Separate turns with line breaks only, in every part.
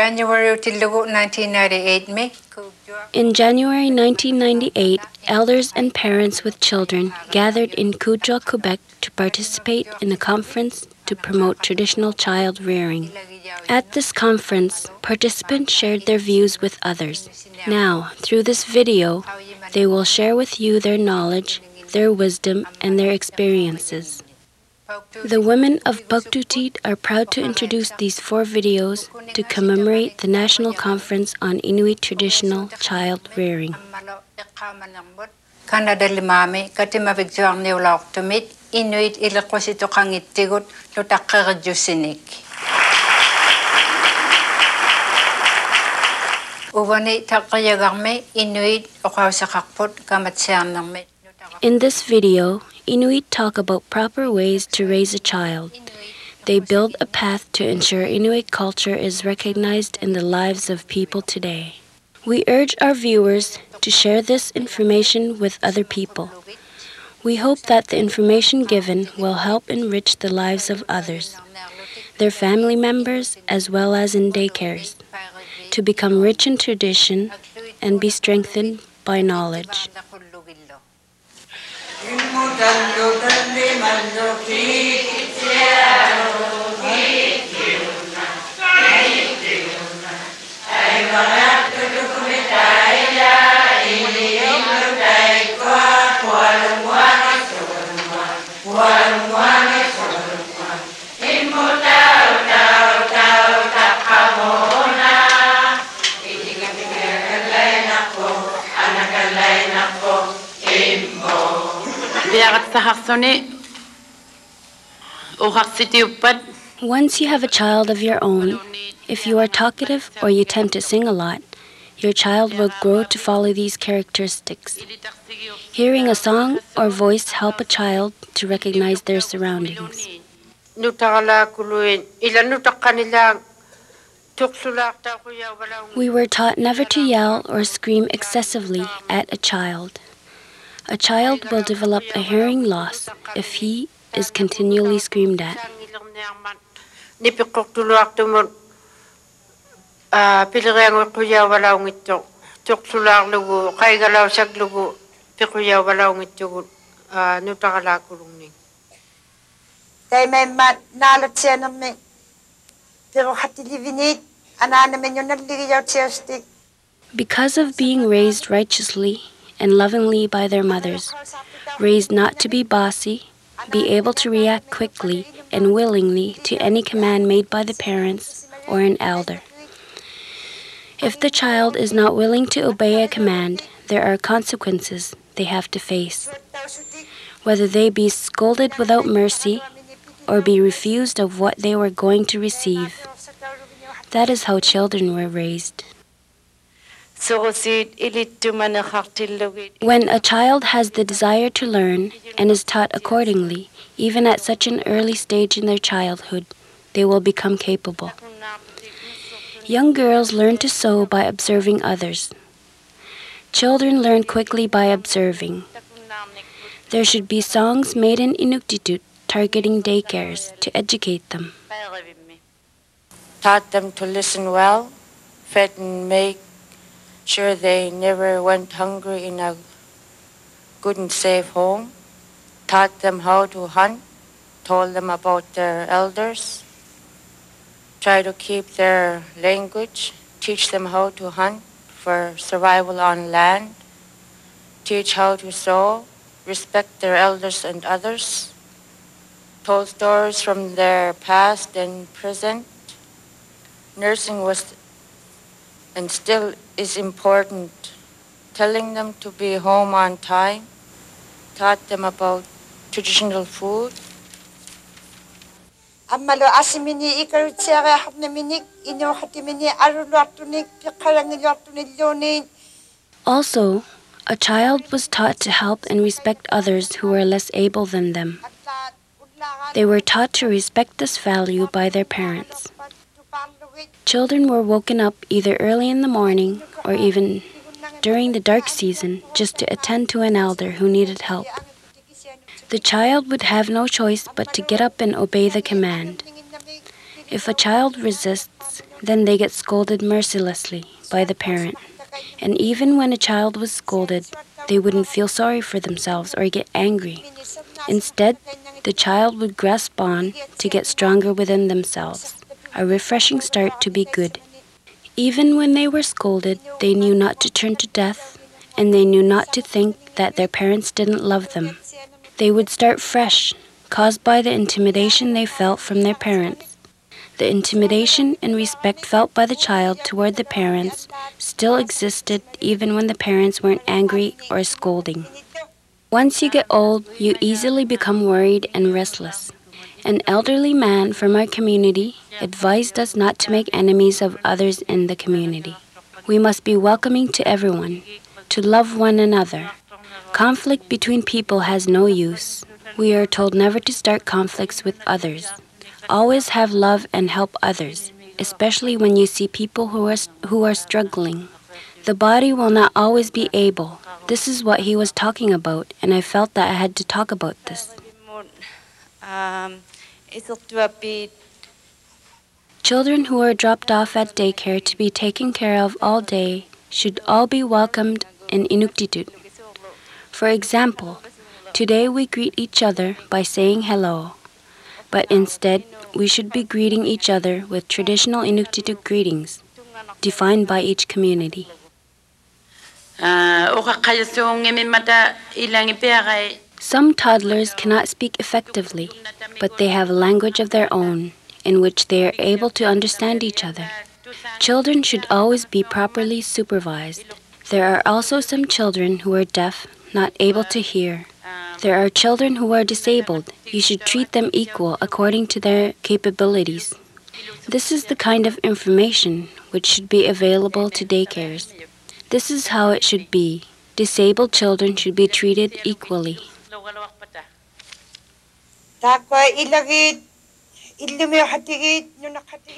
In January 1998, elders and parents with children gathered in Coudreau, Quebec to participate in a conference to promote traditional child rearing. At this conference, participants shared their views with others. Now, through this video, they will share with you their knowledge, their wisdom, and their experiences. The women of Pauktuutit are proud to introduce these 4 videos to commemorate the National Conference on Inuit Traditional Child Rearing.
Inuit ilakosito kangitigot lutakarajusinik. Uvani takayagarme Inuit okawsakakpot kamatsiarnarme.
In this video, Inuit talk about proper ways to raise a child. They build a path to ensure Inuit culture is recognized in the lives of people today. We urge our viewers to share this information with other people. We hope that the information given will help enrich the lives of others, their family members, as well as in daycares, to become rich in tradition and be strengthened by knowledge. Once you have a child of your own, if you are talkative or you tend to sing a lot, your child will grow to follow these characteristics. Hearing a song or voice help a child to recognize their surroundings. We were taught never to yell or scream excessively at a child. A child will develop a hearing loss if he is continually screamed at. Because of being raised righteously and lovingly by their mothers, raised not to be bossy, be able to react quickly and willingly to any command made by the parents or an elder. If the child is not willing to obey a command, there are consequences they have to face, whether they be scolded without mercy or be refused of what they were going to receive. That is how children were raised. When a child has the desire to learn and is taught accordingly, even at such an early stage in their childhood, they will become capable. Young girls learn to sew by observing others. Children learn quickly by observing. There should be songs made in Inuktitut targeting daycares to educate them.
Taught them to listen well, fed and make sure they never went hungry in a good and safe home, taught them how to hunt, told them about their elders, try to keep their language, teach them how to hunt for survival on land, teach how to sew, respect their elders and others, told stories from their past and present. Nursing was and still is important. Telling them to be home on time, taught them about traditional food.
Also, a child was taught to help and respect others who were less able than them. They were taught to respect this value by their parents. Children were woken up either early in the morning or even during the dark season just to attend to an elder who needed help. The child would have no choice but to get up and obey the command. If a child resists, Then they get scolded mercilessly by the parent. And even when a child was scolded, they wouldn't feel sorry for themselves or get angry. Instead, the child would grasp on to get stronger within themselves, a refreshing start to be good. Even when they were scolded, they knew not to turn to death, and they knew not to think that their parents didn't love them. They would start fresh, caused by the intimidation they felt from their parents. The intimidation and respect felt by the child toward the parents still existed even when the parents weren't angry or scolding. Once you get old, you easily become worried and restless. An elderly man from our community advised us not to make enemies of others in the community. We must be welcoming to everyone, to love one another. Conflict between people has no use. We are told never to start conflicts with others. Always have love and help others, especially when you see people who are struggling. The body will not always be able. This is what he was talking about, and I felt that I had to talk about this. Children who are dropped off at daycare to be taken care of all day should all be welcomed in Inuktitut. For example, today we greet each other by saying hello, but instead we should be greeting each other with traditional Inuktitut greetings, defined by each community. Some toddlers cannot speak effectively, but they have a language of their own, in which they are able to understand each other. Children should always be properly supervised. There are also some children who are deaf, not able to hear. There are children who are disabled. You should treat them equal according to their capabilities. This is the kind of information which should be available to daycares. This is how it should be. Disabled children should be treated equally.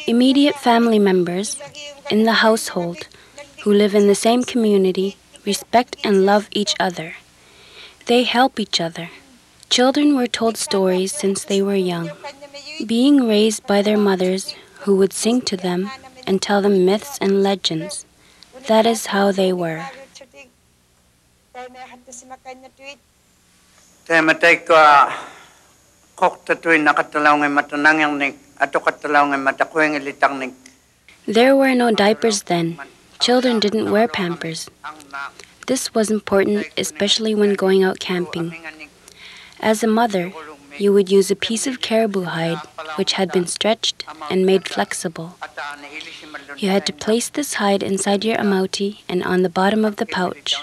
Immediate family members in the household who live in the same community respect and love each other. They help each other. Children were told stories since they were young, being raised by their mothers who would sing to them and tell them myths and legends. That is how they were. There were no diapers then. Children didn't wear pampers. This was important, especially when going out camping. As a mother, you would use a piece of caribou hide which had been stretched and made flexible. You had to place this hide inside your amauti and on the bottom of the pouch.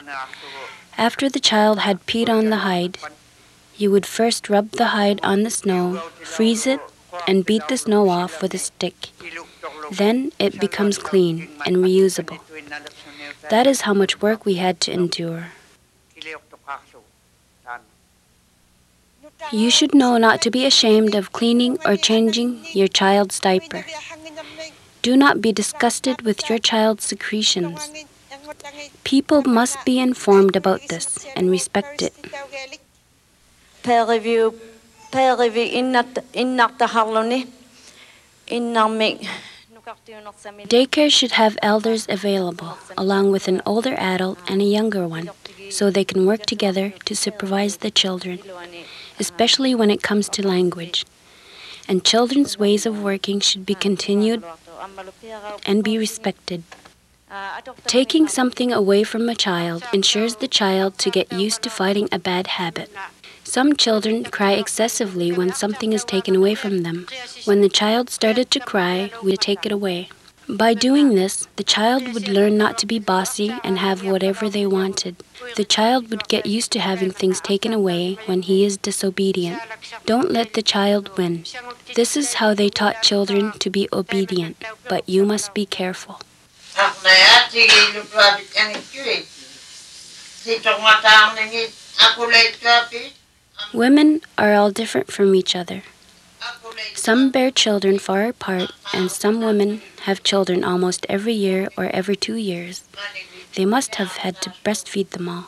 After the child had peed on the hide, you would first rub the hide on the snow, freeze it, and beat the snow off with a stick. Then it becomes clean and reusable. That is how much work we had to endure. You should know not to be ashamed of cleaning or changing your child's diaper. Do not be disgusted with your child's secretions. People must be informed about this and respect it. Daycare should have elders available, along with an older adult and a younger one, so they can work together to supervise the children, especially when it comes to language. And children's ways of working should be continued and be respected. Taking something away from a child ensures the child to get used to fighting a bad habit. Some children cry excessively when something is taken away from them. When the child started to cry, we would take it away. By doing this, the child would learn not to be bossy and have whatever they wanted. The child would get used to having things taken away when he is disobedient. Don't let the child win. This is how they taught children to be obedient, but you must be careful. Women are all different from each other. Some bear children far apart, and some women have children almost every year or every 2 years. They must have had to breastfeed them all.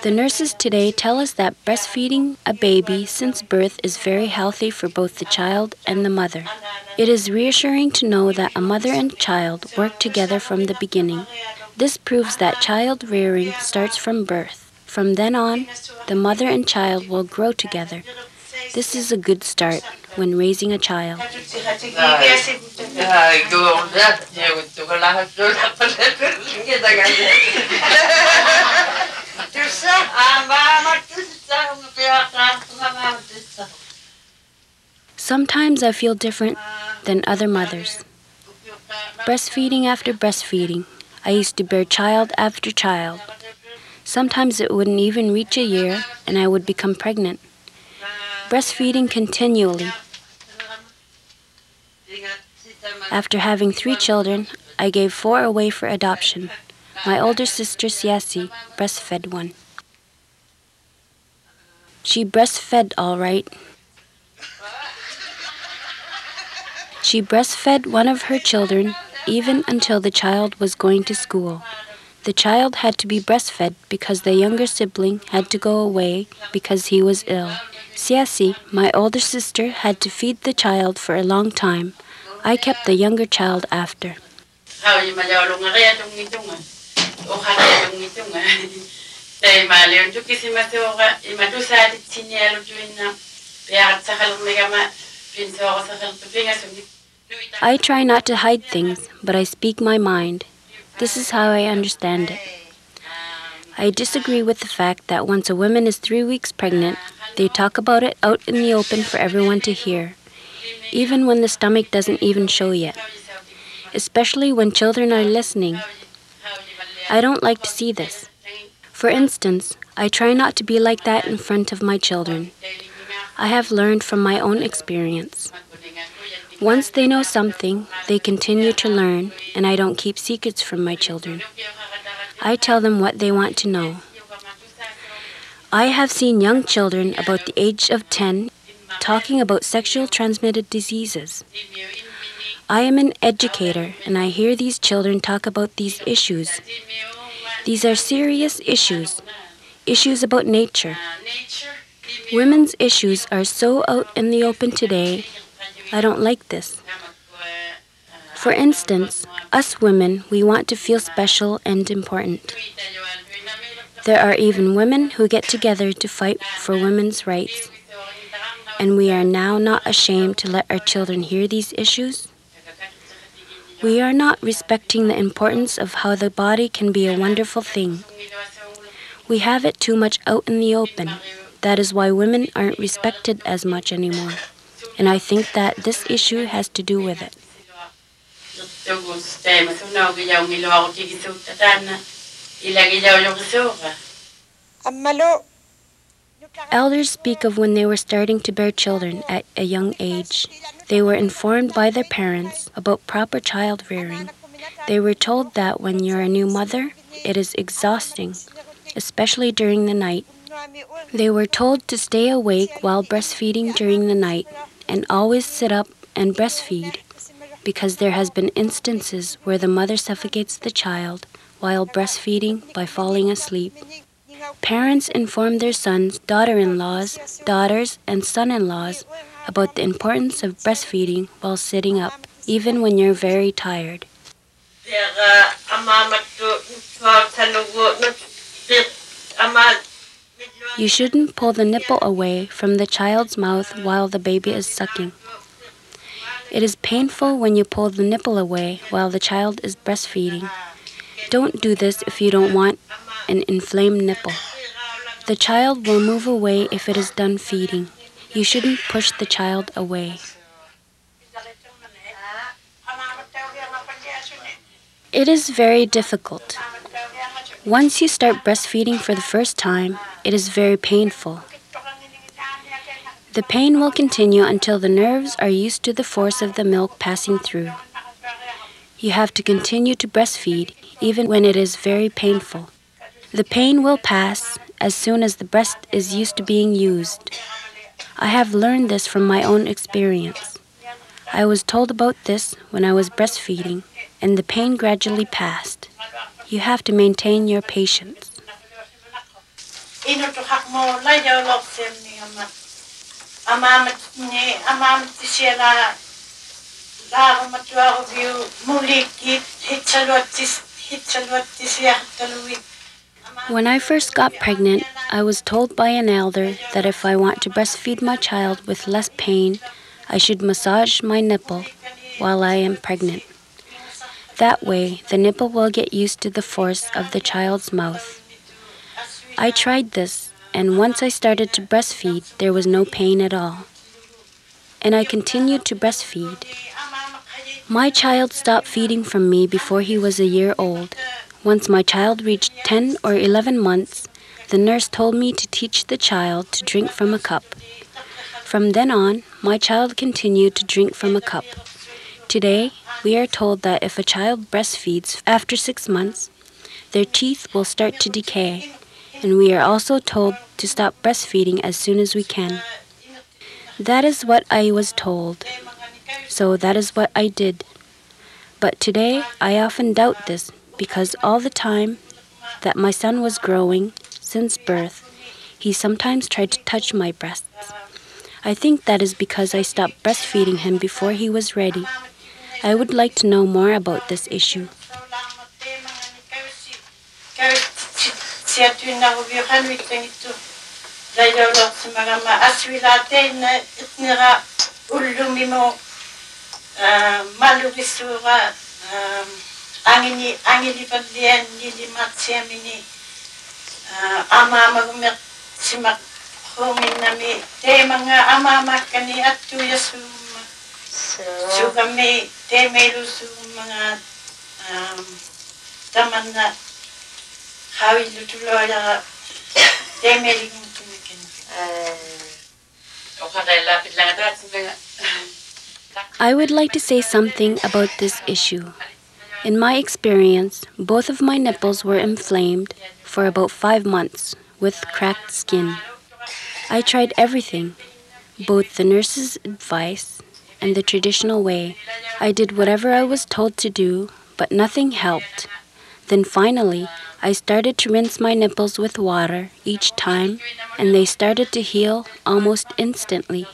The nurses today tell us that breastfeeding a baby since birth is very healthy for both the child and the mother. It is reassuring to know that a mother and child work together from the beginning. This proves that child rearing starts from birth. From then on, the mother and child will grow together. This is a good start when raising a child. Sometimes I feel different than other mothers. Breastfeeding after breastfeeding, I used to bear child after child. Sometimes it wouldn't even reach a year and I would become pregnant. Breastfeeding continually. After having 3 children, I gave 4 away for adoption. My older sister, Siasi, breastfed one. She breastfed all right. She breastfed one of her children even until the child was going to school. The child had to be breastfed because the younger sibling had to go away because he was ill. Siasi, my older sister, had to feed the child for a long time. I kept the younger child after. I try not to hide things, but I speak my mind. This is how I understand it. I disagree with the fact that once a woman is 3 weeks pregnant, they talk about it out in the open for everyone to hear, even when the stomach doesn't even show yet, especially when children are listening. I don't like to see this. For instance, I try not to be like that in front of my children. I have learned from my own experience. Once they know something, they continue to learn, and I don't keep secrets from my children. I tell them what they want to know. I have seen young children about the age of 10 talking about sexual transmitted diseases. I am an educator, and I hear these children talk about these issues. These are serious issues about nature. Women's issues are so out in the open today. I don't like this. For instance, us women, we want to feel special and important. There are even women who get together to fight for women's rights. And we are now not ashamed to let our children hear these issues. We are not respecting the importance of how the body can be a wonderful thing. We have it too much out in the open. That is why women aren't respected as much anymore. And I think that this issue has to do with it. Elders speak of when they were starting to bear children at a young age. They were informed by their parents about proper child rearing. They were told that when you're a new mother, it is exhausting, especially during the night. They were told to stay awake while breastfeeding during the night and always sit up and breastfeed, because there has been instances where the mother suffocates the child while breastfeeding by falling asleep. Parents inform their sons, daughter-in-laws, daughters, and son-in-laws about the importance of breastfeeding while sitting up, even when you're very tired. You shouldn't pull the nipple away from the child's mouth while the baby is sucking. It is painful when you pull the nipple away while the child is breastfeeding. Don't do this if you don't want an inflamed nipple. The child will move away if it is done feeding. You shouldn't push the child away. It is very difficult. Once you start breastfeeding for the first time, it is very painful. The pain will continue until the nerves are used to the force of the milk passing through. You have to continue to breastfeed even when it is very painful. The pain will pass as soon as the breast is used to being used. I have learned this from my own experience. I was told about this when I was breastfeeding, and the pain gradually passed. You have to maintain your patience. When I first got pregnant, I was told by an elder that if I want to breastfeed my child with less pain, I should massage my nipple while I am pregnant. That way, the nipple will get used to the force of the child's mouth. I tried this, and once I started to breastfeed, there was no pain at all. And I continued to breastfeed. My child stopped feeding from me before he was a year old. Once my child reached 10 or 11 months, the nurse told me to teach the child to drink from a cup. From then on, my child continued to drink from a cup. Today, we are told that if a child breastfeeds after 6 months, their teeth will start to decay, and we are also told to stop breastfeeding as soon as we can. That is what I was told, so that is what I did. But today, I often doubt this because all the time that my son was growing, since birth, he sometimes tried to touch my breasts. I think that is because I stopped breastfeeding him before he was ready. I would like to know more about this issue. I would like to say something about this issue. In my experience, both of my nipples were inflamed for about 5 months with cracked skin. I tried everything, both the nurse's advice and the traditional way. I did whatever I was told to do, but nothing helped. Then finally, I started to rinse my nipples with water each time, and they started to heal almost instantly.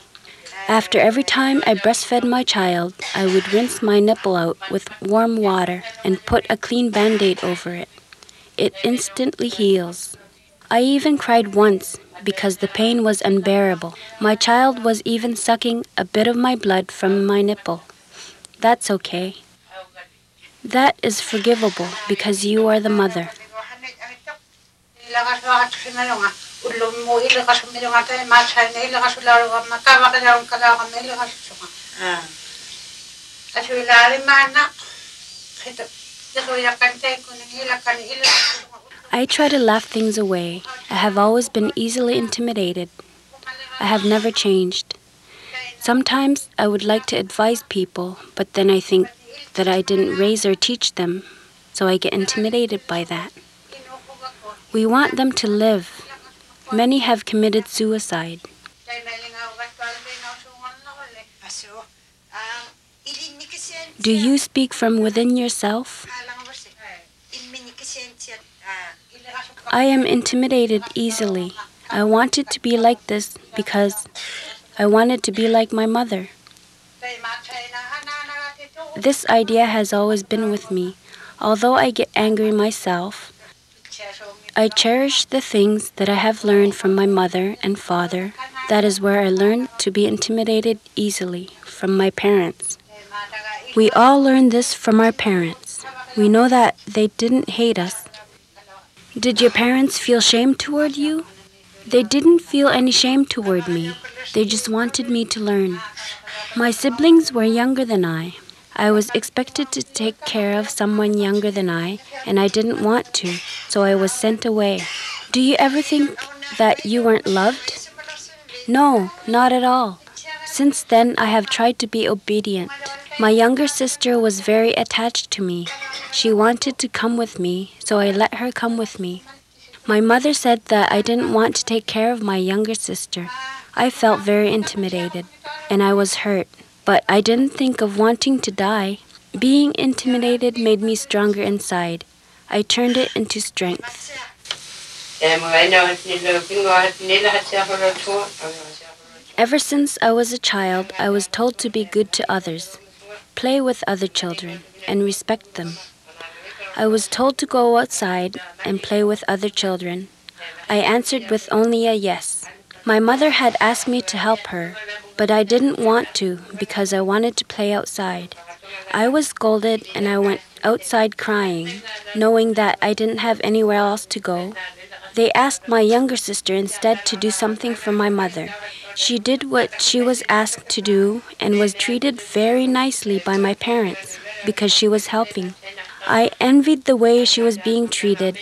After every time I breastfed my child, I would rinse my nipple out with warm water and put a clean Band-Aid over it. It instantly heals. I even cried once because the pain was unbearable. My child was even sucking a bit of my blood from my nipple. That's okay. That is forgivable because you are the mother. I try to laugh things away. I have always been easily intimidated. I have never changed. Sometimes I would like to advise people, but then I think that I didn't raise or teach them, so I get intimidated by that. We want them to live. Many have committed suicide. Do you speak from within yourself? I am intimidated easily. I wanted to be like this because I wanted to be like my mother. This idea has always been with me. Although I get angry myself, I cherish the things that I have learned from my mother and father. That is where I learned to be intimidated easily from my parents. We all learn this from our parents. We know that they didn't hate us. Did your parents feel shame toward you? They didn't feel any shame toward me. They just wanted me to learn. My siblings were younger than I. I was expected to take care of someone younger than I, and I didn't want to, so I was sent away. Do you ever think that you weren't loved? No, not at all. Since then, I have tried to be obedient. My younger sister was very attached to me. She wanted to come with me, so I let her come with me. My mother said that I didn't want to take care of my younger sister. I felt very intimidated, and I was hurt. But I didn't think of wanting to die. Being intimidated made me stronger inside. I turned it into strength. Ever since I was a child, I was told to be good to others, play with other children, and respect them. I was told to go outside and play with other children. I answered with only a yes. My mother had asked me to help her, but I didn't want to because I wanted to play outside. I was scolded and I went outside crying, knowing that I didn't have anywhere else to go. They asked my younger sister instead to do something for my mother. She did what she was asked to do and was treated very nicely by my parents because she was helping. I envied the way she was being treated.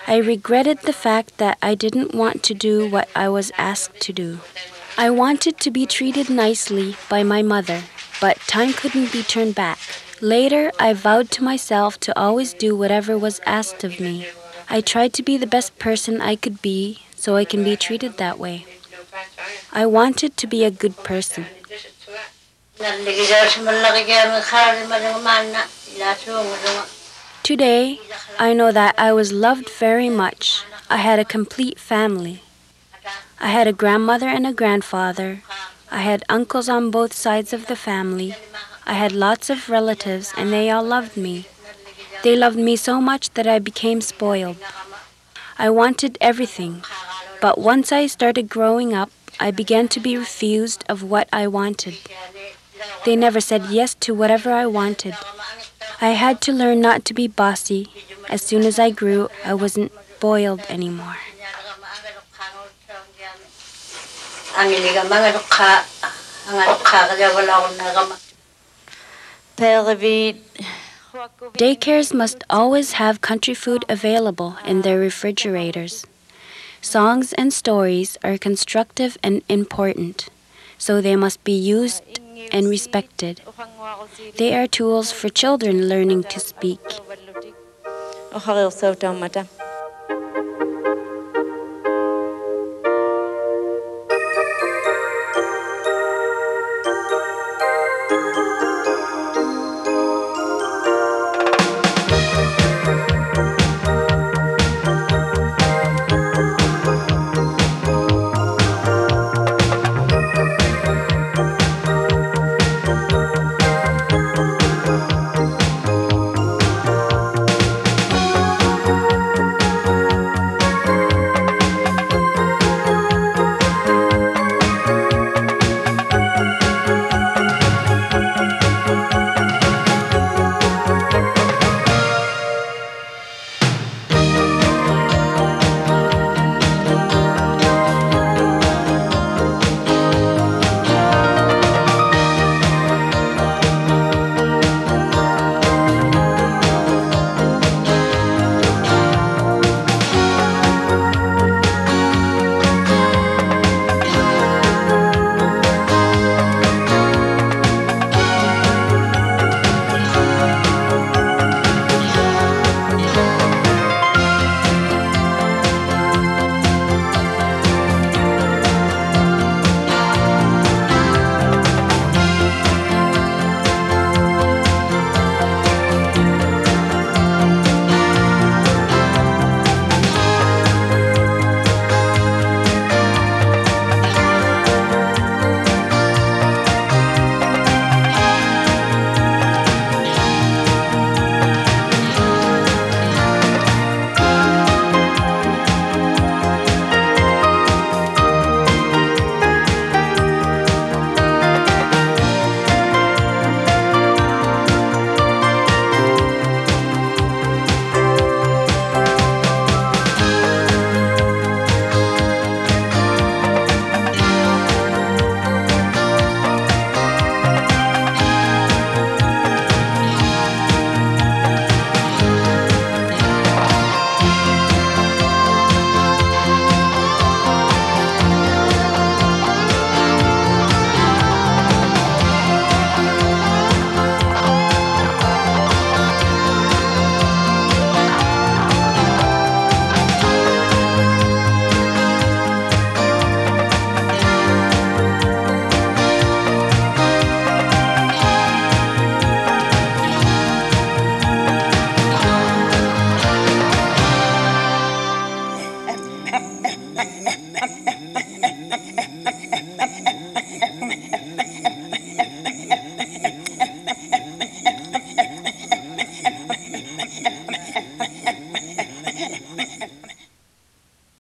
I regretted the fact that I didn't want to do what I was asked to do. I wanted to be treated nicely by my mother, but time couldn't be turned back. Later, I vowed to myself to always do whatever was asked of me. I tried to be the best person I could be so I can be treated that way. I wanted to be a good person. Today, I know that I was loved very much. I had a complete family. I had a grandmother and a grandfather. I had uncles on both sides of the family. I had lots of relatives and they all loved me. They loved me so much that I became spoiled. I wanted everything, but once I started growing up, I began to be refused of what I wanted. They never said yes to whatever I wanted. I had to learn not to be bossy. As soon as I grew, I wasn't spoiled anymore. Daycares must always have country food available in their refrigerators. Songs and stories are constructive and important, so they must be used and respected. They are tools for children learning to speak.